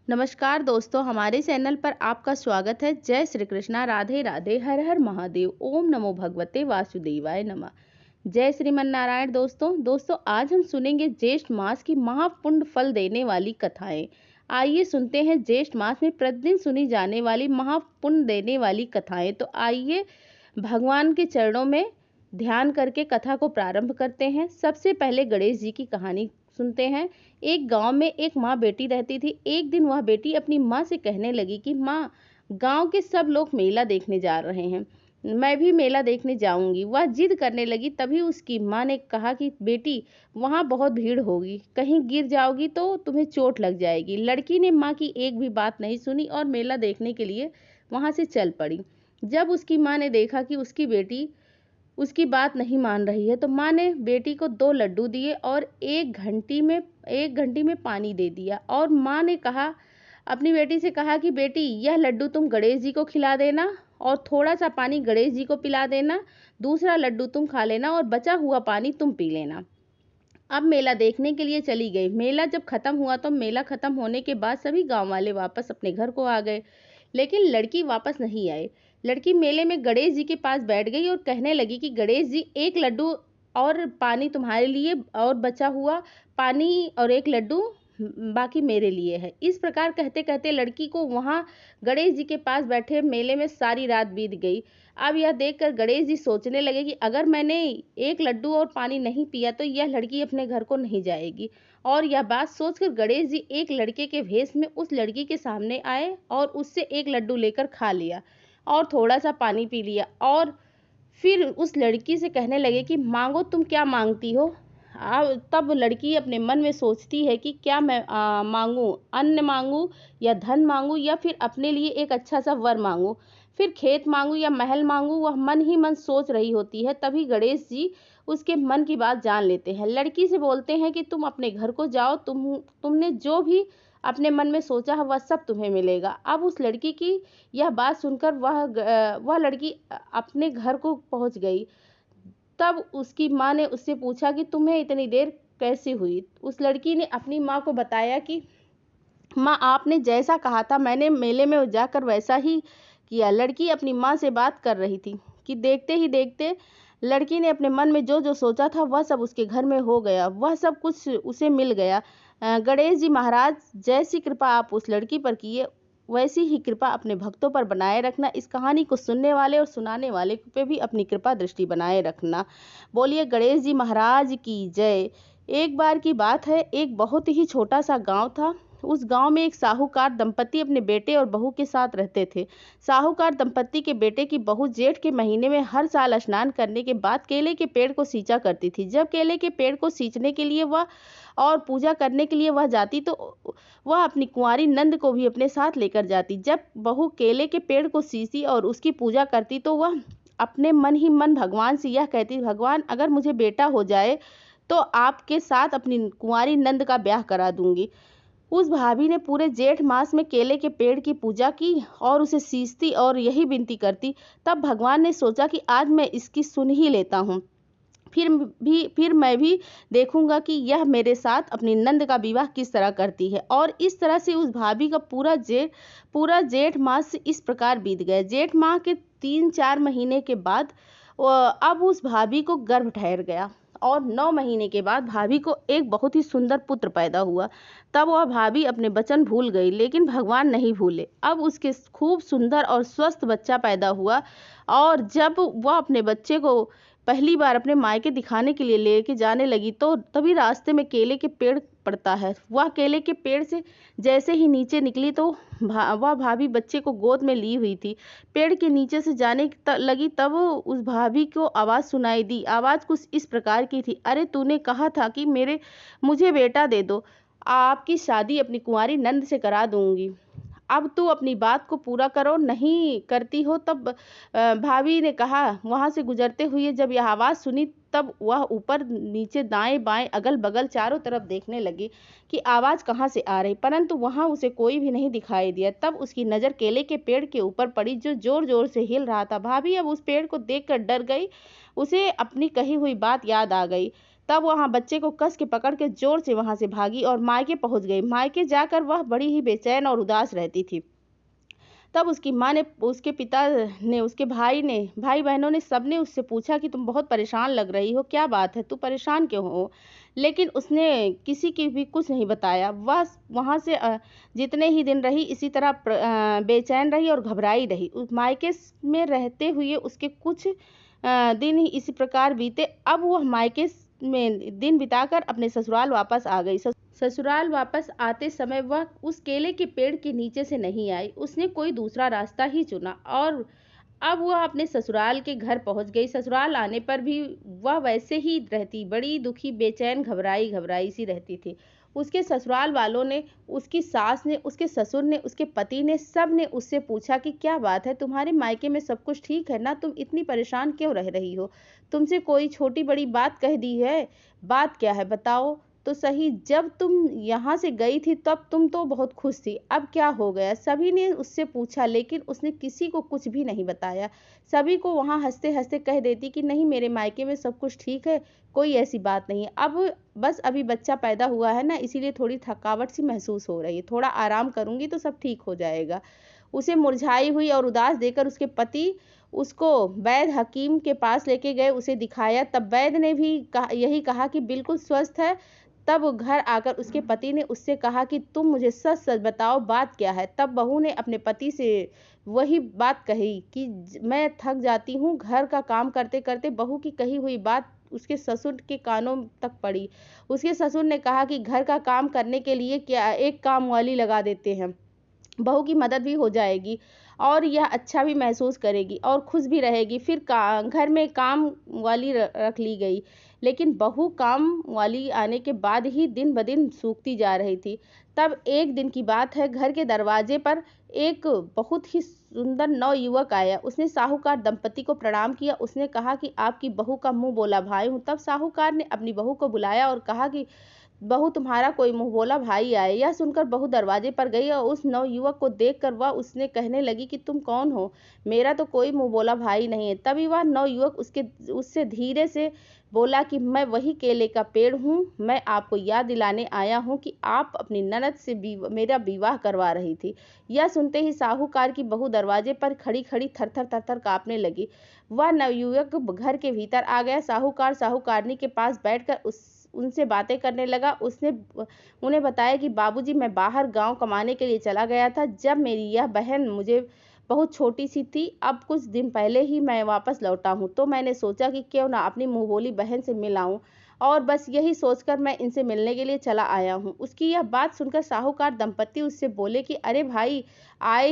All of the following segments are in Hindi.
नमस्कार दोस्तों, हमारे चैनल पर आपका स्वागत है। जय श्री कृष्णा, राधे राधे, हर हर महादेव, ओम नमो भगवते वासुदेवाय नमः। जय श्रीमन नारायण। दोस्तों आज हम सुनेंगे ज्येष्ठ मास की महापुण्य फल देने वाली कथाएं। आइए सुनते हैं ज्येष्ठ मास में प्रतिदिन सुनी जाने वाली महापुण्य देने वाली कथाएं। तो आइए भगवान के चरणों में ध्यान करके कथा को प्रारंभ करते हैं। सबसे पहले गणेश जी की कहानी सुनते हैं। एक गांव में एक माँ बेटी रहती थी। एक दिन वह बेटी अपनी माँ से कहने लगी कि माँ, गांव के सब लोग मेला देखने जा रहे हैं, मैं भी मेला देखने जाऊंगी। वह जिद करने लगी। तभी उसकी माँ ने कहा कि बेटी, वहां बहुत भीड़ होगी, कहीं गिर जाओगी तो तुम्हें चोट लग जाएगी। लड़की ने माँ की एक भी बात नहीं सुनी और मेला देखने के लिए वहां से चल पड़ी। जब उसकी माँ ने देखा कि उसकी बेटी उसकी बात नहीं मान रही है, तो माँ ने बेटी को 2 लड्डू दिए और एक घंटी में पानी दे दिया। और माँ ने कहा, अपनी बेटी से कहा कि बेटी, यह लड्डू तुम गणेश जी को खिला देना और थोड़ा सा पानी गणेश जी को पिला देना, दूसरा लड्डू तुम खा लेना और बचा हुआ पानी तुम पी लेना। अब मेला देखने के लिए चली गई। मेला जब खत्म हुआ तो मेला खत्म होने के बाद सभी गांव वाले वापस अपने घर को आ गए, लेकिन लड़की वापस नहीं आई। लड़की मेले में गणेश जी के पास बैठ गई और कहने लगी कि गणेश जी, एक लड्डू और पानी तुम्हारे लिए और बचा हुआ पानी और एक लड्डू बाकी मेरे लिए है। इस प्रकार कहते कहते लड़की को वहां गणेश जी के पास बैठे मेले में सारी रात बीत गई। अब यह देखकर गणेश जी सोचने लगे कि अगर मैंने एक लड्डू और पानी नहीं पिया तो यह लड़की अपने घर को नहीं जाएगी। और यह बात सोचकर गणेश जी एक लड़के के भेष में उस लड़की के सामने आए और उससे एक लड्डू लेकर खा लिया और थोड़ा सा पानी पी लिया। और फिर उस लड़की से कहने लगे कि मांगो, तुम क्या मांगती हो। तब लड़की अपने मन में सोचती है कि क्या मैं मांगूं, अन्न मांगूं या धन मांगूं या फिर अपने लिए एक अच्छा सा वर मांगूं, फिर खेत मांगूं या महल मांगूं। वह मन ही मन सोच रही होती है। तभी गणेश जी उसके मन की बात जान लेते हैं। लड़की से बोलते हैं कि तुम अपने घर को जाओ, तुमने जो भी अपने मन में सोचा है वह सब तुम्हें मिलेगा। अब उस लड़की की यह बात सुनकर वह लड़की अपने घर को पहुंच गई। तब उसकी माँ ने उससे पूछा कि तुम्हें इतनी देर कैसे हुई। उस लड़की ने अपनी माँ को बताया कि माँ, आपने जैसा कहा था मैंने मेले में जाकर वैसा ही किया। लड़की अपनी माँ से बात कर रही थी कि देखते ही देखते लड़की ने अपने मन में जो जो सोचा था वह सब उसके घर में हो गया, वह सब कुछ उसे मिल गया। गणेश जी महाराज, जैसी कृपा आप उस लड़की पर किए वैसी ही कृपा अपने भक्तों पर बनाए रखना। इस कहानी को सुनने वाले और सुनाने वाले पे भी अपनी कृपा दृष्टि बनाए रखना। बोलिए गणेश जी महाराज की जय। एक बार की बात है, एक बहुत ही छोटा सा गांव था। उस गांव में एक साहूकार दंपति अपने बेटे और बहू के साथ रहते थे। साहूकार दंपति के बेटे की बहू जेठ के महीने में हर साल स्नान करने के बाद केले के पेड़ को सींचा करती थी। जब केले के पेड़ को सींचने के लिए वह और पूजा करने के लिए वह जाती तो वह अपनी कुंवारी नंद को भी अपने साथ लेकर जाती। जब बहू केले के पेड़ को सींचती और उसकी पूजा करती तो वह अपने मन ही मन भगवान से यह कहती, भगवान, अगर मुझे बेटा हो जाए तो आपके साथ अपनी कुंवारी नंद का ब्याह करा दूंगी। उस भाभी ने पूरे जेठ मास में केले के पेड़ की पूजा की और उसे सींचती और यही विनती करती। तब भगवान ने सोचा कि आज मैं इसकी सुन ही लेता हूँ, फिर मैं भी देखूंगा कि यह मेरे साथ अपनी नंद का विवाह किस तरह करती है। और इस तरह से उस भाभी का पूरा जेठ मास इस प्रकार बीत गया। जेठ माह के 3-4 महीने के बाद अब उस भाभी को गर्भ ठहर गया और 9 महीने के बाद भाभी को एक बहुत ही सुंदर पुत्र पैदा हुआ। तब वह भाभी अपने वचन भूल गई, लेकिन भगवान नहीं भूले। अब उसके खूब सुंदर और स्वस्थ बच्चा पैदा हुआ और जब वह अपने बच्चे को पहली बार अपने मायके दिखाने के लिए लेके जाने लगी तो तभी रास्ते में केले के पेड़ पड़ता है। वह केले के पेड़ से जैसे ही नीचे निकली तो वह भाभी बच्चे को गोद में ली हुई थी। पेड़ के नीचे से जाने लगी तब उस भाभी को आवाज़ सुनाई दी। आवाज़ कुछ इस प्रकार की थी, अरे तूने कहा था कि मुझे बेटा दे दो, आपकी शादी अपनी कुंवारी नंद से करा दूंगी, अब तू अपनी बात को पूरा करो, नहीं करती हो। तब भाभी ने कहा। वहां से गुजरते हुए जब यह आवाज़ सुनी तब वह ऊपर नीचे दाएं बाएं अगल बगल चारों तरफ देखने लगी कि आवाज़ कहाँ से आ रही, परंतु वहां उसे कोई भी नहीं दिखाई दिया। तब उसकी नज़र केले के पेड़ के ऊपर पड़ी जो जोर जोर से हिल रहा था। भाभी अब उस पेड़ को देखकर डर गई, उसे अपनी कही हुई बात याद आ गई। तब वहाँ बच्चे को कस के पकड़ के जोर से वहाँ से भागी और मायके पहुँच गई। मायके जाकर वह बड़ी ही बेचैन और उदास रहती थी। तब उसकी माँ ने, उसके पिता ने, उसके भाई बहनों ने, सबने उससे पूछा कि तुम बहुत परेशान लग रही हो, क्या बात है, तू परेशान क्यों हो? लेकिन उसने किसी की भी कुछ नहीं बताया। वह वहाँ से जितने ही दिन रही इसी तरह बेचैन रही और घबराई रही। उस मायके में रहते हुए उसके कुछ दिन ही इसी प्रकार बीते। अब वह मायके में दिन बिताकर अपने ससुराल वापस आ गई। ससुराल वापस आते समय वह उस केले के पेड़ के नीचे से नहीं आई। उसने कोई दूसरा रास्ता ही चुना और अब वह अपने ससुराल के घर पहुंच गई। ससुराल आने पर भी वह वैसे ही रहती, बड़ी दुखी, बेचैन, घबराई घबराई सी रहती थी। उसके ससुराल वालों ने, उसकी सास ने, उसके ससुर ने, उसके पति ने, सब ने उससे पूछा कि क्या बात है, तुम्हारे मायके में सब कुछ ठीक है ना, तुम इतनी परेशान क्यों रह रही हो? तुमसे कोई छोटी बड़ी बात कह दी है? बात क्या है बताओ तो सही। जब तुम यहाँ से गई थी तब तुम तो बहुत खुश थी, अब क्या हो गया? सभी ने उससे पूछा, लेकिन उसने किसी को कुछ भी नहीं बताया। सभी को वहाँ हंसते हंसते कह देती कि नहीं, मेरे मायके में सब कुछ ठीक है, कोई ऐसी बात नहीं है। अब बस अभी बच्चा पैदा हुआ है ना, इसीलिए थोड़ी थकावट सी महसूस हो रही है, थोड़ा आराम करूंगी तो सब ठीक हो जाएगा। उसे मुरझाई हुई और उदास देकर उसके पति उसको वैद्य हकीम के पास लेके गए, उसे दिखाया। तब वैद्य ने भी यही कहा कि बिल्कुल स्वस्थ है। तब घर आकर उसके पति ने उससे कहा कि तुम मुझे सच सच बताओ, बात क्या है? तब बहू ने अपने पति से वही बात कही कि मैं थक जाती हूँ घर का काम करते करते। बहू की कही हुई बात उसके ससुर के कानों तक पड़ी। उसके ससुर ने कहा कि घर का काम करने के लिए क्या एक काम वाली लगा देते हैं, बहू की मदद भी हो जाएगी और यह अच्छा भी महसूस करेगी और खुश भी रहेगी। फिर घर में काम वाली रख ली गई, लेकिन बहू काम वाली आने के बाद ही दिन ब दिन सूखती जा रही थी। तब एक दिन की बात है, घर के दरवाजे पर एक बहुत ही सुंदर नवयुवक आया। उसने साहूकार दंपति को प्रणाम किया। उसने कहा कि आपकी बहू का मुंह बोला भाई हूँ। तब साहूकार ने अपनी बहू को बुलाया और कहा कि बहू, तुम्हारा कोई मुंह बोला भाई आए। यह सुनकर बहू दरवाजे पर गई और उस नवयुवक को देखकर वह उसने कहने लगी कि तुम कौन हो? मेरा तो कोई मुंह बोला भाई नहीं है। तभी वह नवयुवक उससे धीरे से बोला कि मैं वही केले का पेड़ हूँ। मैं आपको याद दिलाने आया हूँ कि आप अपनी ननद से मेरा विवाह करवा रही थी। यह सुनते ही साहूकार की बहू दरवाजे पर खड़ी खड़ी थर थर थर थर कांपने लगी। वह नवयुवक घर के भीतर आ गया। साहूकार साहूकारनी के पास बैठकर उनसे बातें करने लगा। उसने उन्हें बताया कि बाबूजी, मैं बाहर गांव कमाने के लिए चला गया था। जब मेरी यह बहन मुझे बहुत छोटी सी थी, अब कुछ दिन पहले ही मैं वापस लौटा हूँ, तो मैंने सोचा कि क्यों ना अपनी मुंह बोली बहन से मिल आऊं, और बस यही सोचकर मैं इनसे मिलने के लिए चला आया हूँ। उसकी यह बात सुनकर साहूकार दंपति उससे बोले कि अरे भाई, आए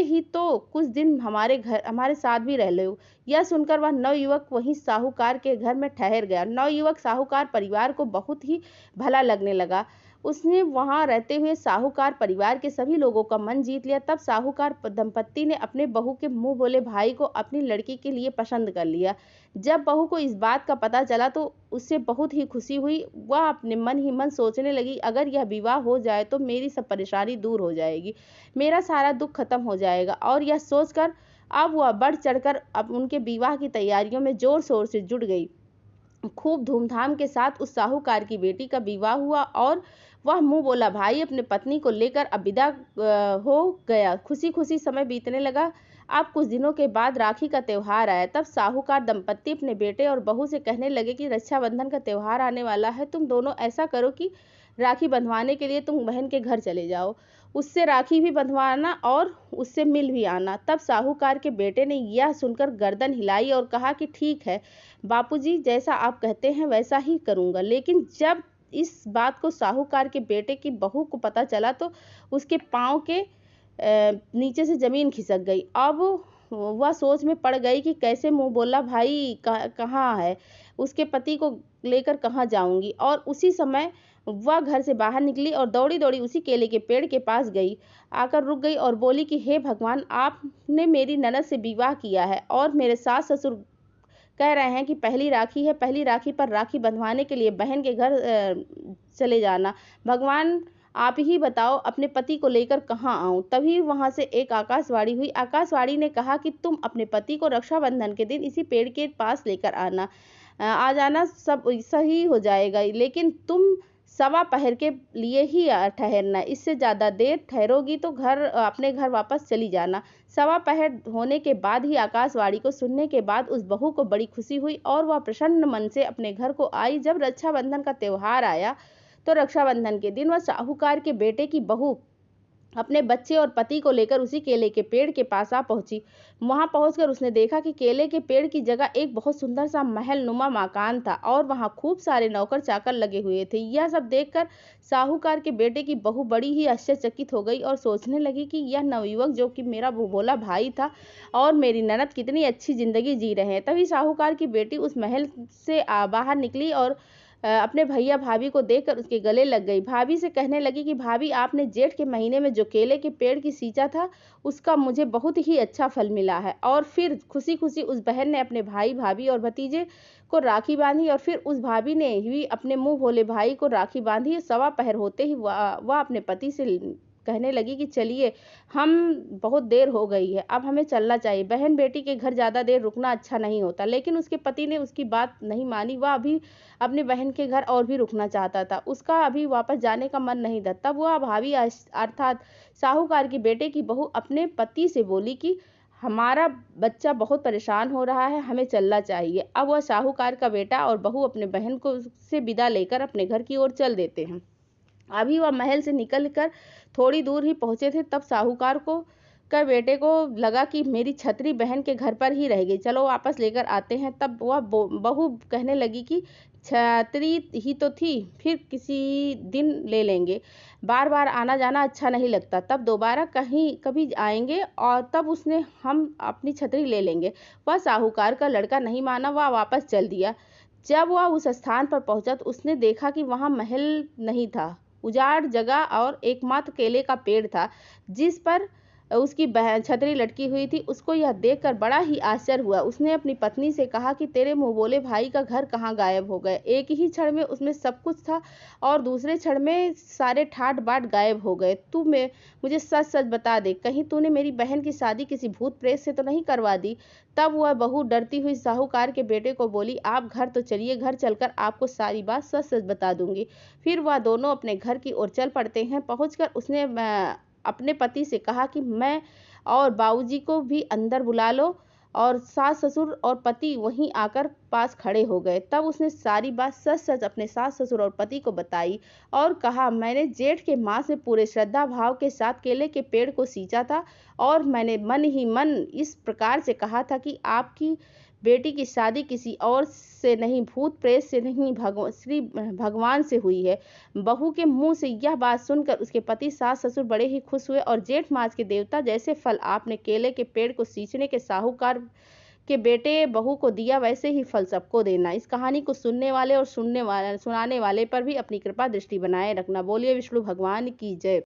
ही तो कुछ दिन हमारे साथ भी रह लो। यह सुनकर वह नवयुवक वहीं साहूकार के घर में ठहर गया। नवयुवक साहूकार परिवार को बहुत ही भला लगने लगा। उसने वहां रहते हुए साहूकार परिवार के सभी लोगों का मन जीत लिया। तब साहूकार दंपत्ति ने अपने बहू के मुंह बोले भाई को अपनी लड़की के लिए पसंद कर लिया। जब बहू को इस बात का पता चला तो उससे बहुत ही खुशी हुई। वह अपने मन ही मन सोचने लगी, अगर यह विवाह हो जाए तो मेरी सब परेशानी दूर हो जाएगी, मेरा सारा दुख खत्म हो जाएगा। और यह सोचकर अब वह बढ़ चढ़कर अब उनके विवाह की तैयारियों में जोर शोर से जुट गई। खूब धूमधाम के साथ उस साहूकार की बेटी का विवाह हुआ और वह मुंह बोला भाई अपने पत्नी को लेकर अब विदा हो गया। खुशी खुशी समय बीतने लगा। अब कुछ दिनों के बाद राखी का त्योहार आया। तब साहूकार दंपत्ति अपने बेटे और बहू से कहने लगे कि रक्षाबंधन का त्योहार आने वाला है, तुम दोनों ऐसा करो कि राखी बंधवाने के लिए तुम बहन के घर चले जाओ, उससे राखी भी बंधवाना और उससे मिल भी आना। तब साहूकार के बेटे ने यह सुनकर गर्दन हिलाई और कहा कि ठीक है बापूजी, जैसा आप कहते हैं वैसा ही करूंगा। लेकिन जब इस बात को साहूकार के बेटे की बहू को पता चला तो उसके पांव के नीचे से जमीन खिसक गई। अब वह सोच में पड़ गई कि कैसे मुंह बोला भाई कहाँ है, उसके पति को लेकर कहाँ जाऊंगी। और उसी समय वह घर से बाहर निकली और दौड़ी दौड़ी उसी केले के पेड़ के पास गई, आकर रुक गई और बोली कि हे भगवान, आपने मेरी ननद से विवाह किया है और मेरे सास ससुर कह रहे हैं कि पहली राखी है, पहली राखी पर राखी बंधवाने के लिए बहन के घर चले जाना। भगवान आप ही बताओ अपने पति को लेकर कहाँ आऊं। तभी वहां से एक आकाशवाणी हुई। आकाशवाणी ने कहा कि तुम अपने पति को रक्षाबंधन के दिन इसी पेड़ के पास लेकर आना। आ जाना, सब सही हो जाएगा, लेकिन तुम सवा पहर के लिए ही ठहरना, इससे ज़्यादा देर ठहरोगी तो अपने घर वापस चली जाना। सवा पहर होने के बाद ही आकाशवाणी को सुनने के बाद उस बहू को बड़ी खुशी हुई और वह प्रसन्न मन से अपने घर को आई। जब रक्षाबंधन का त्योहार आया तो रक्षाबंधन के दिन वह साहूकार के बेटे की बहू अपने बच्चे और पति को लेकर उसी केले के पेड़ के पास आ पहुंची। वहां पहुंचकर उसने देखा कि केले के पेड़ की जगह एक बहुत सुंदर सा महल नुमा मकान था और वहां खूब सारे नौकर चाकर लगे हुए थे। यह सब देखकर साहूकार के बेटे की बहू बड़ी ही आश्चर्यचकित हो गई और सोचने लगी कि यह नवयुवक जो कि मेरा भोला भाई था और मेरी ननद कितनी अच्छी जिंदगी जी रहे हैं। तभी साहूकार की बेटी उस महल से बाहर निकली और अपने भैया भाभी को देखकर उसके गले लग गई। भाभी से कहने लगी कि भाभी, आपने जेठ के महीने में जो केले के पेड़ की सींचा था उसका मुझे बहुत ही अच्छा फल मिला है। और फिर खुशी खुशी उस बहन ने अपने भाई भाभी और भतीजे को राखी बांधी और फिर उस भाभी ने भी अपने मुंह भोले भाई को राखी बांधी। सवा पहर होते ही वह अपने पति से कहने लगी कि चलिए, हम बहुत देर हो गई है, अब हमें चलना चाहिए। बहन बेटी के घर ज़्यादा देर रुकना अच्छा नहीं होता, लेकिन उसके पति ने उसकी बात नहीं मानी। वह अभी अपनी बहन के घर और भी रुकना चाहता था, उसका अभी वापस जाने का मन नहीं था। तब वह भाभी अर्थात साहूकार के बेटे की बहू अपने पति से बोली कि हमारा बच्चा बहुत परेशान हो रहा है, हमें चलना चाहिए। अब वह साहूकार का बेटा और बहू अपने बहन को से विदा लेकर अपने घर की ओर चल देते हैं। अभी वह महल से निकलकर थोड़ी दूर ही पहुंचे थे, तब साहूकार को बेटे को लगा कि मेरी छतरी बहन के घर पर ही रह गई, चलो वापस लेकर आते हैं। तब वह बहू कहने लगी कि छतरी ही तो थी, फिर किसी दिन ले लेंगे, बार बार आना जाना अच्छा नहीं लगता, तब दोबारा कभी आएंगे और तब उसने हम अपनी छतरी ले लेंगे। वह साहूकार का लड़का नहीं माना, वह वापस चल दिया। जब वह उस स्थान पर पहुंचा तो उसने देखा कि वहां महल नहीं था, उजाड़ जगह और एकमात्र केले का पेड़ था जिस पर उसकी छतरी लटकी हुई थी। उसको यह देखकर बड़ा ही आश्चर्य हुआ। उसने अपनी पत्नी से कहा कि तेरे मुंह बोले भाई का घर कहाँ गायब हो गए। एक ही क्षण में उसमें सब कुछ था और दूसरे क्षण में सारे ठाट बाट गायब हो गए। तू मुझे सच सच बता दे, कहीं तूने मेरी बहन की शादी किसी भूत प्रेत से तो नहीं करवा दी। तब वह बहू डरती हुई साहूकार के बेटे को बोली, आप घर तो चलिए, घर चलकर आपको सारी बात सच सच बता दूंगी। फिर वह दोनों अपने घर की ओर चल पड़ते हैं। पहुंचकर उसने अपने पति से कहा कि मैं और बाबूजी को भी अंदर बुला लो, और सास ससुर और पति वहीं आकर पास खड़े हो गए। तब उसने सारी बात सच सच अपने सास ससुर और पति को बताई और कहा, मैंने जेठ के मास में पूरे श्रद्धा भाव के साथ केले के पेड़ को सींचा था और मैंने मन ही मन इस प्रकार से कहा था कि आपकी बेटी की शादी किसी और से नहीं, भूत प्रेत से नहीं, श्री भगवान से हुई है। बहू के मुंह से यह बात सुनकर उसके पति सास ससुर बड़े ही खुश हुए और जेठ मास के देवता जैसे फल आपने केले के पेड़ को सींचने के साहूकार के बेटे बहू को दिया, वैसे ही फल सबको देना। इस कहानी को सुनने वाले और सुनाने वाले पर भी अपनी कृपा दृष्टि बनाए रखना। बोलिए विष्णु भगवान की जय।